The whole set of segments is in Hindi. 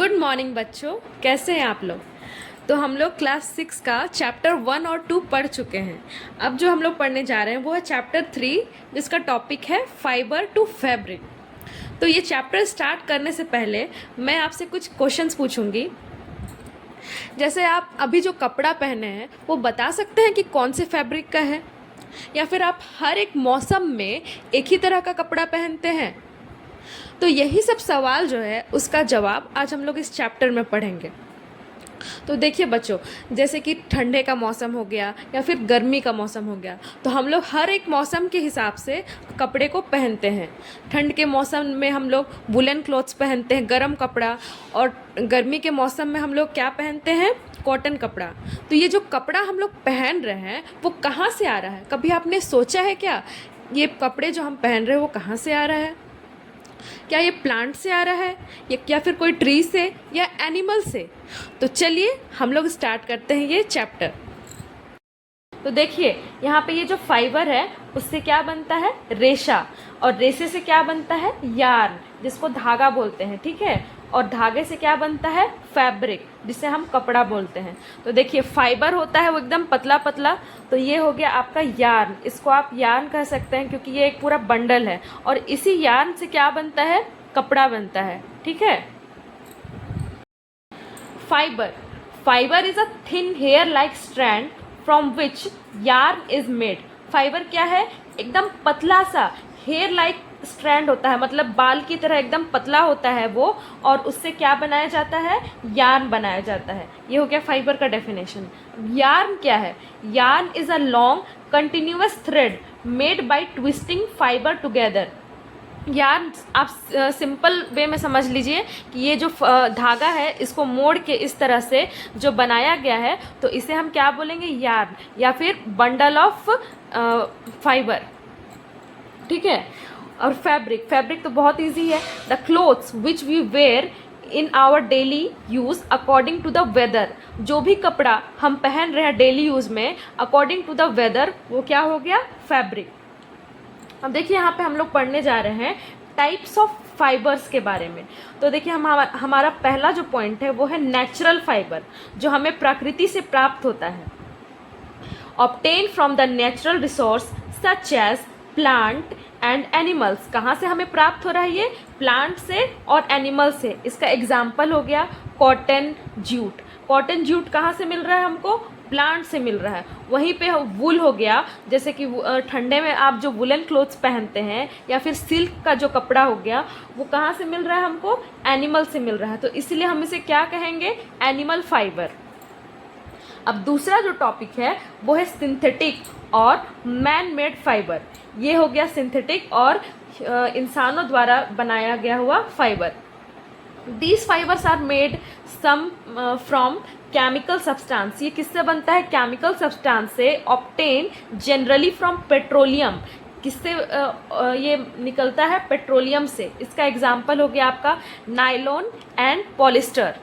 गुड मॉर्निंग बच्चों, कैसे हैं आप लोग। तो हम लोग क्लास 6 का चैप्टर 1 और 2 पढ़ चुके हैं। अब जो हम लोग पढ़ने जा रहे हैं वो है चैप्टर 3, जिसका टॉपिक है फाइबर टू फैब्रिक। तो ये चैप्टर स्टार्ट करने से पहले मैं आपसे कुछ क्वेश्चंस पूछूंगी। जैसे आप अभी जो कपड़ा पहने हैं वो बता सकते हैं कि कौन से फैब्रिक का है, या फिर आप हर एक मौसम में एक ही तरह का कपड़ा पहनते हैं। तो यही सब सवाल जो है उसका जवाब आज हम लोग इस चैप्टर में पढ़ेंगे। तो देखिए बच्चों, जैसे कि ठंडे का मौसम हो गया या फिर गर्मी का मौसम हो गया, तो हम लोग हर एक मौसम के हिसाब से कपड़े को पहनते हैं। ठंड के मौसम में हम लोग वुलन क्लॉथ्स पहनते हैं, गर्म कपड़ा, और गर्मी के मौसम में हम लोग क्या पहनते हैं, कॉटन कपड़ा। तो ये जो कपड़ा हम लोग पहन रहे हैं वो कहाँ से आ रहा है, कभी आपने सोचा है क्या ये कपड़े जो हम पहन रहे हैं वो कहाँ से आ रहा है? क्या ये प्लांट से आ रहा है या फिर कोई ट्री से या एनिमल से? तो चलिए हम लोग स्टार्ट करते हैं ये चैप्टर। तो देखिए यहाँ पे ये जो फाइबर है उससे क्या बनता है, रेशा, और रेशे से क्या बनता है, यार्न, जिसको धागा बोलते हैं, ठीक है। और धागे से क्या बनता है, फैब्रिक, जिसे हम कपड़ा बोलते हैं। तो देखिए फाइबर होता है वो एकदम पतला पतला, तो ये हो गया आपका यार्न। इसको आप यार्न कह सकते हैं क्योंकि ये एक पूरा बंडल है, और इसी यार्न से क्या बनता है, कपड़ा बनता है, ठीक है। Fibre fibre is a thin hair like strand from which yarn is made. Fibre क्या है, एकदम पतला सा हेयर लाइक स्ट्रैंड होता है, मतलब बाल की तरह एकदम पतला होता है वो, और उससे क्या बनाया जाता है, यार्न बनाया जाता है। ये हो गया फाइबर का डेफिनेशन। यार्न क्या है, yarn is a long continuous thread made by twisting fibre together. Yarn आप सिंपल वे में समझ लीजिए कि ये जो धागा है इसको मोड़ के इस तरह से जो बनाया गया है, तो इसे हम क्या बोलेंगे, यार्न, या फिर बंडल ऑफ फाइबर, ठीक है। और फैब्रिक तो बहुत इजी है, the clothes which we wear in our daily use according to the weather. जो भी कपड़ा हम पहन रहे हैं डेली यूज़ में अकॉर्डिंग टू द वेदर, वो क्या हो गया, फैब्रिक। अब देखिए यहाँ पे हम लोग पढ़ने जा रहे हैं टाइप्स ऑफ फाइबर्स के बारे में। तो देखिए हमारा पहला जो पॉइंट है वो है नेचुरल फाइबर, जो हमें प्रकृति से प्राप्त होता है। Obtain from the natural resource such as plant and animals. कहाँ से हमें प्राप्त हो रहा है ये, प्लांट से और एनिमल से। इसका एग्जाम्पल हो गया कॉटन जूट। कॉटन जूट कहाँ से मिल रहा है हमको, प्लांट से मिल रहा है। वहीं पे वूल हो गया, जैसे कि ठंडे में आप जो वुलन क्लोथ्स पहनते हैं या फिर सिल्क का जो कपड़ा हो गया, वो कहाँ से मिल रहा है हमको, एनिमल से मिल रहा है। तो इसलिए हम इसे क्या कहेंगे, एनिमल फाइबर। अब दूसरा जो टॉपिक है वो है सिंथेटिक और मैन मेड फाइबर। ये हो गया सिंथेटिक और इंसानों द्वारा बनाया गया हुआ fibre. These fibers are made some from chemical substance। ये किससे बनता है, केमिकल सब्सटेंस से। Obtain generally from petroleum. किससे ये निकलता है, पेट्रोलियम से। इसका एग्जाम्पल हो गया आपका नायलॉन एंड पॉलिस्टर।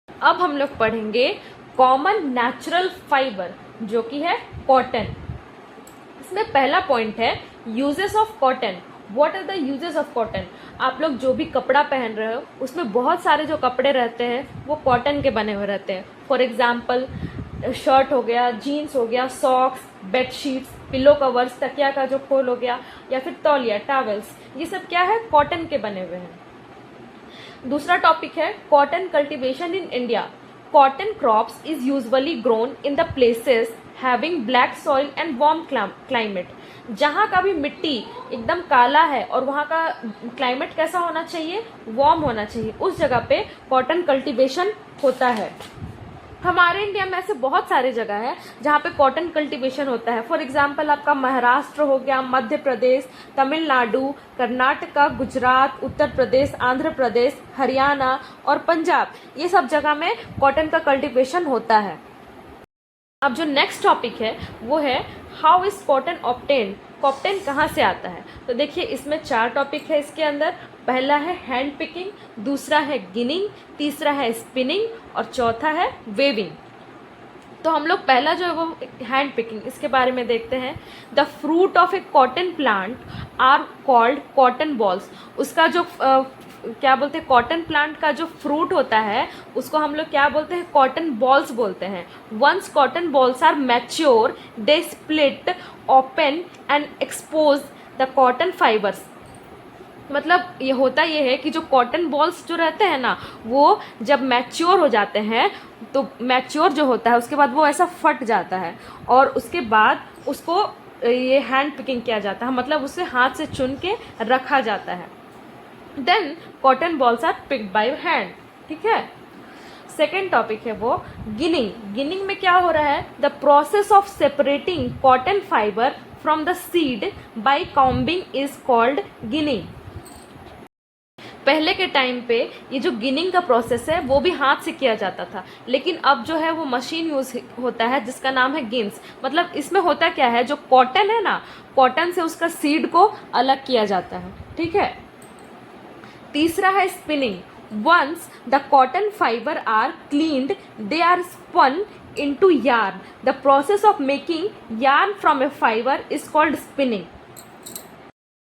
अब हम लोग पढ़ेंगे कॉमन नेचुरल फाइबर, जो कि है कॉटन। इसमें पहला पॉइंट है uses of cotton. What are the uses of cotton. आप लोग जो भी कपड़ा पहन रहे हो उसमें बहुत सारे जो कपड़े रहते हैं वो कॉटन के बने हुए रहते हैं। फॉर एग्जाम्पल शर्ट हो गया, जीन्स हो गया, सॉक्स, बेडशीट्स, पिलो कवर्स, तकिया का जो खोल हो गया, या फिर तौलिया, टॉवेल्स, ये सब क्या है, कॉटन के बने हुए हैं। दूसरा टॉपिक है cotton cultivation in India. Cotton crops is usually grown in the places having black soil and warm climate. जहाँ का भी मिट्टी एकदम काला है और वहाँ का क्लाइमेट कैसा होना चाहिए, वार्म होना चाहिए, उस जगह पे कॉटन कल्टीवेशन होता है। हमारे इंडिया में ऐसे बहुत सारे जगह है जहाँ पे कॉटन कल्टीवेशन होता है। फॉर एग्जाम्पल आपका महाराष्ट्र हो गया, मध्य प्रदेश, तमिलनाडु, कर्नाटका, गुजरात, उत्तर प्रदेश, आंध्र प्रदेश, हरियाणा और पंजाब, ये सब जगह में कॉटन का कल्टीवेशन होता है। अब जो नेक्स्ट टॉपिक है वो है how is cotton obtain. Cotton कहाँ से आता है। तो देखिए इसमें 4 टॉपिक है इसके अंदर। पहला है हैंड पिकिंग, दूसरा है गिनिंग, तीसरा है स्पिनिंग, और चौथा है वेविंग। तो हम लोग पहला जो है वो हैंड पिकिंग, इसके बारे में देखते हैं। The fruit of a cotton plant are called cotton balls. उसका जो क्या बोलते हैं, कॉटन प्लांट का जो फ्रूट होता है उसको हम लोग क्या बोलते हैं, कॉटन बॉल्स बोलते हैं। Once cotton balls are mature they split open and expose the cotton fibres. मतलब ये है कि जो कॉटन बॉल्स जो रहते हैं ना, वो जब मैच्योर हो जाते हैं तो मैच्योर जो होता है उसके बाद वो ऐसा फट जाता है और उसके बाद उसको ये हैंड पिकिंग किया जाता है, मतलब उसे हाथ से चुन के रखा जाता है। Then cotton balls are picked by hand. ठीक है, सेकेंड टॉपिक है वो गिनिंग। गिनिंग में क्या हो रहा है, the process of separating cotton fibre from the seed bye combing is called ginning. पहले के टाइम पे ये जो गिनिंग का प्रोसेस है वो भी हाथ से किया जाता था, लेकिन अब जो है वो मशीन यूज़ होता है जिसका नाम है गिन्स। मतलब इसमें होता क्या है, जो कॉटन है ना, कॉटन से उसका सीड को अलग किया जाता है। ठीक है, तीसरा है spinning. Once the cotton fibre are cleaned they are spun into yarn. The process of making yarn from a fibre is called spinning.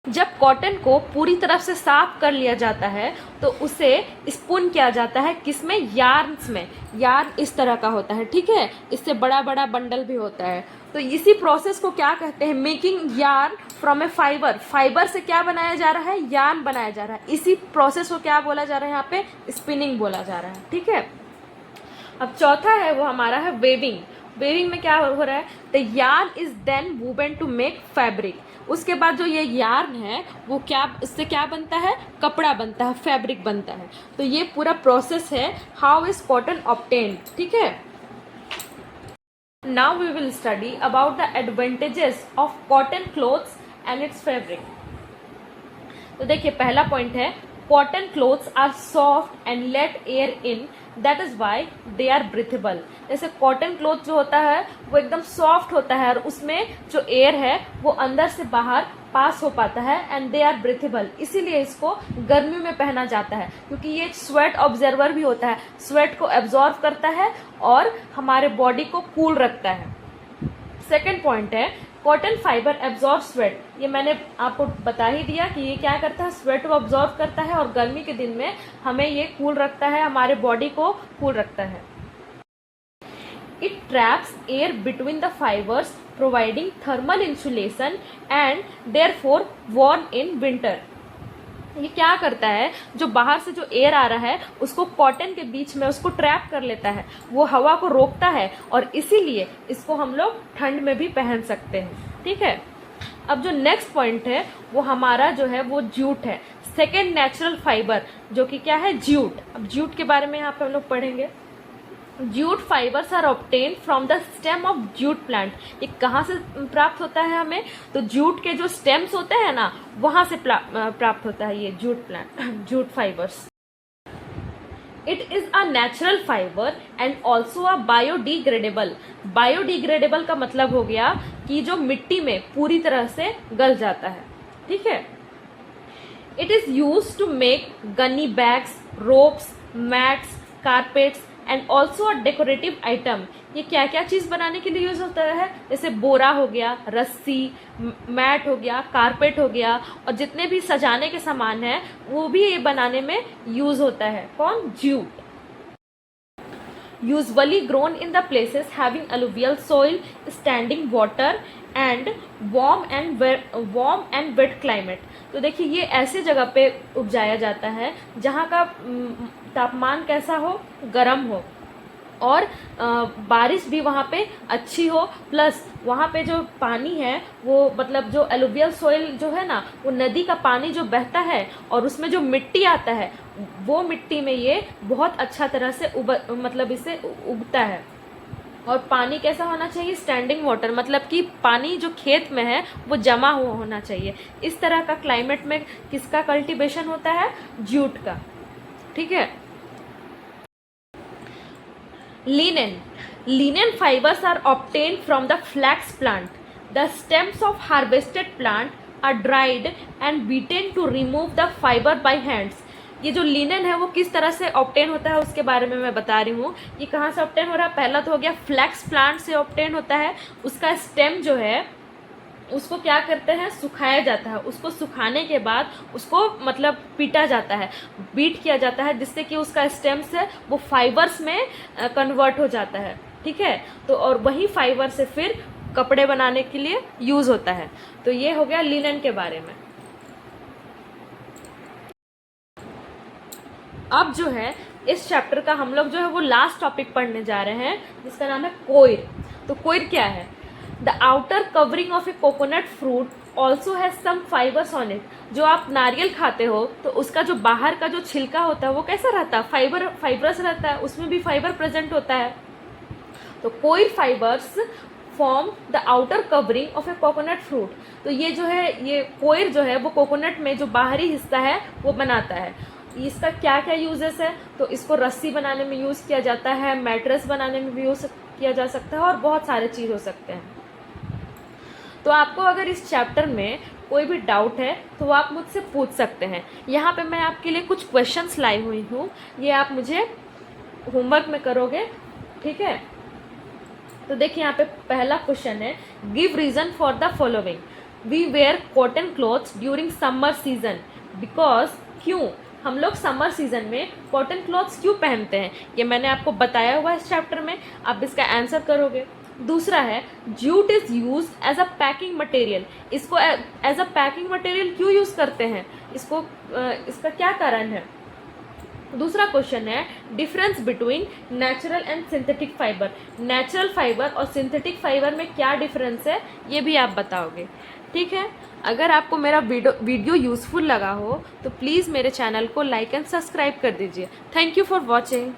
जब कॉटन को पूरी तरफ से साफ कर लिया जाता है तो उसे स्पून किया जाता है, किसमें, यार्न्स में। यार्न इस तरह का होता है, ठीक है, इससे बड़ा बड़ा बंडल भी होता है। तो इसी प्रोसेस को क्या कहते हैं, making yarn from a fibre. Fibre से क्या बनाया जा रहा है, यार्न बनाया जा रहा है। इसी प्रोसेस को क्या बोला जा रहा है, यहाँ पे स्पिनिंग बोला जा रहा है। ठीक है, अब चौथा है वो हमारा है वेविंग। वेविंग में क्या हो रहा है, the yarn is then woven to make fabric. उसके बाद जो ये यार्न है वो क्या, इससे क्या बनता है, कपड़ा बनता है, फैब्रिक बनता है। तो ये पूरा प्रोसेस है हाउ इज कॉटन ऑब्टेन्ड। ठीक है, now we will study about the advantages of cotton clothes and its fabric. तो देखिए पहला पॉइंट है, cotton clothes are soft and let air in, that is why they are breathable. जैसे कॉटन क्लॉथ जो होता है वो एकदम सॉफ्ट होता है और उसमें जो एयर है वो अंदर से बाहर पास हो पाता है एंड दे आर ब्रीथेबल। इसीलिए इसको गर्मियों में पहना जाता है, क्योंकि ये स्वेट ऑब्जर्वर भी होता है, स्वेट को एब्जॉर्व करता है और हमारे बॉडी को कूल रखता है। सेकेंड पॉइंट है, कॉटन फाइबर एब्जॉर्ब स्वेट। ये मैंने आपको बता ही दिया कि ये क्या करता है, स्वेट को एब्जॉर्ब करता है और गर्मी के दिन में हमें ये कूल रखता है, हमारे बॉडी को कूल रखता है। It traps air between the fibres providing thermal insulation and therefore warm in winter. ये क्या करता है, जो बाहर से जो एयर आ रहा है उसको कॉटन के बीच में उसको ट्रैप कर लेता है, वो हवा को रोकता है और इसीलिए इसको हम लोग ठंड में भी पहन सकते हैं। ठीक है, अब जो नेक्स्ट पॉइंट है वो हमारा जो है वो जूट है, सेकेंड नेचुरल फाइबर, जो कि क्या है, जूट। अब जूट के बारे में यहाँ पे हम लोग पढ़ेंगे। Jute fibres are obtain from the stem of jute plant. ये कहाँ से प्राप्त होता है हमें, तो जूट के जो स्टेम्स होते हैं ना वहां से प्राप्त होता है ये jute plant, jute fibres. It is a natural fibre and also a biodegradable. Biodegradable का मतलब हो गया कि जो मिट्टी में पूरी तरह से गल जाता है। ठीक है, it is use to make gunny bags, ropes, mats, carpets and also a decorative item. ये क्या क्या चीज बनाने के लिए यूज होता है, जैसे बोरा हो गया, रस्सी, मैट हो गया, कारपेट हो गया, और जितने भी सजाने के सामान हैं वो भी ये बनाने में यूज होता है। कौन, jute. Usually grown in the places having alluvial soil, standing water and warm and wet climate। तो देखिए ये ऐसे जगह पे उपजाया जाता है जहाँ का तापमान कैसा हो, गर्म हो, और बारिश भी वहाँ पे अच्छी हो, प्लस वहाँ पे जो पानी है वो मतलब जो एलुवियल सोइल जो है ना, वो नदी का पानी जो बहता है और उसमें जो मिट्टी आता है वो मिट्टी में ये बहुत अच्छा तरह से मतलब इसे उगता है। और पानी कैसा होना चाहिए, स्टैंडिंग वाटर, मतलब कि पानी जो खेत में है वो जमा होना चाहिए। इस तरह का क्लाइमेट में किसका कल्टीवेशन होता है, जूट का। ठीक है, Linen. Linen fibers are obtained from the flax plant. The stems of harvested plant are dried and beaten to remove the fiber by hands. ये जो लिनन है वो किस तरह से ऑब्टेन होता है उसके बारे में मैं बता रही हूँ। ये कहाँ से ऑब्टेन हो रहा है, पहला तो हो गया फ्लैक्स प्लांट से ऑब्टेन होता है। उसका स्टेम जो है उसको क्या करते हैं, सुखाया जाता है। उसको सुखाने के बाद उसको मतलब पीटा जाता है, बीट किया जाता है, जिससे कि उसका स्टेम से वो फाइबर्स में कन्वर्ट हो जाता है। ठीक है, तो और वही फाइबर से फिर कपड़े बनाने के लिए यूज़ होता है। तो ये हो गया लिनन के बारे में। अब जो है इस चैप्टर का हम लोग जो है वो लास्ट टॉपिक पढ़ने जा रहे हैं, जिसका नाम है कोयर। तो कोयर क्या है? The outer covering of a coconut fruit also has some fibres on it. जो आप नारियल खाते हो तो उसका जो बाहर का जो छिलका होता है वो कैसा रहता है? फाइबरस रहता है, उसमें भी फाइबर प्रेजेंट होता है। तो coir fibres form the outer covering of a coconut fruit. तो ये जो है, ये कोयर जो है वो कोकोनट में जो बाहरी हिस्सा है वो बनाता है। इसका क्या क्या यूजेस है? तो इसको रस्सी बनाने में यूज़ किया जाता है, मैट्रेस बनाने में भी यूज़ किया जा सकता है, और बहुत सारे चीज़ हो सकते हैं। तो आपको अगर इस चैप्टर में कोई भी डाउट है तो वो आप मुझसे पूछ सकते हैं। यहाँ पे मैं आपके लिए कुछ क्वेश्चंस लाई हुई हूँ, ये आप मुझे होमवर्क में करोगे। ठीक है, तो देखिए यहाँ पे पहला क्वेश्चन है, give reason for the following. We wear cotton clothes during summer season because. क्यों हम लोग समर सीजन में कॉटन क्लॉथ्स क्यों पहनते हैं, ये मैंने आपको बताया हुआ है इस चैप्टर में। आप इसका आंसर करोगे। दूसरा है, jute is use as a packing material. इसको एज अ पैकिंग मटेरियल क्यों यूज़ करते हैं, इसको इसका क्या कारण है? दूसरा क्वेश्चन है, difference between natural and synthetic fibre. Natural fibre और सिंथेटिक फाइबर में क्या डिफरेंस है, ये भी आप बताओगे। ठीक है, अगर आपको मेरा वीडियो यूज़फुल लगा हो तो प्लीज़ मेरे चैनल को लाइक एंड सब्सक्राइब कर दीजिए। Thank you for watching.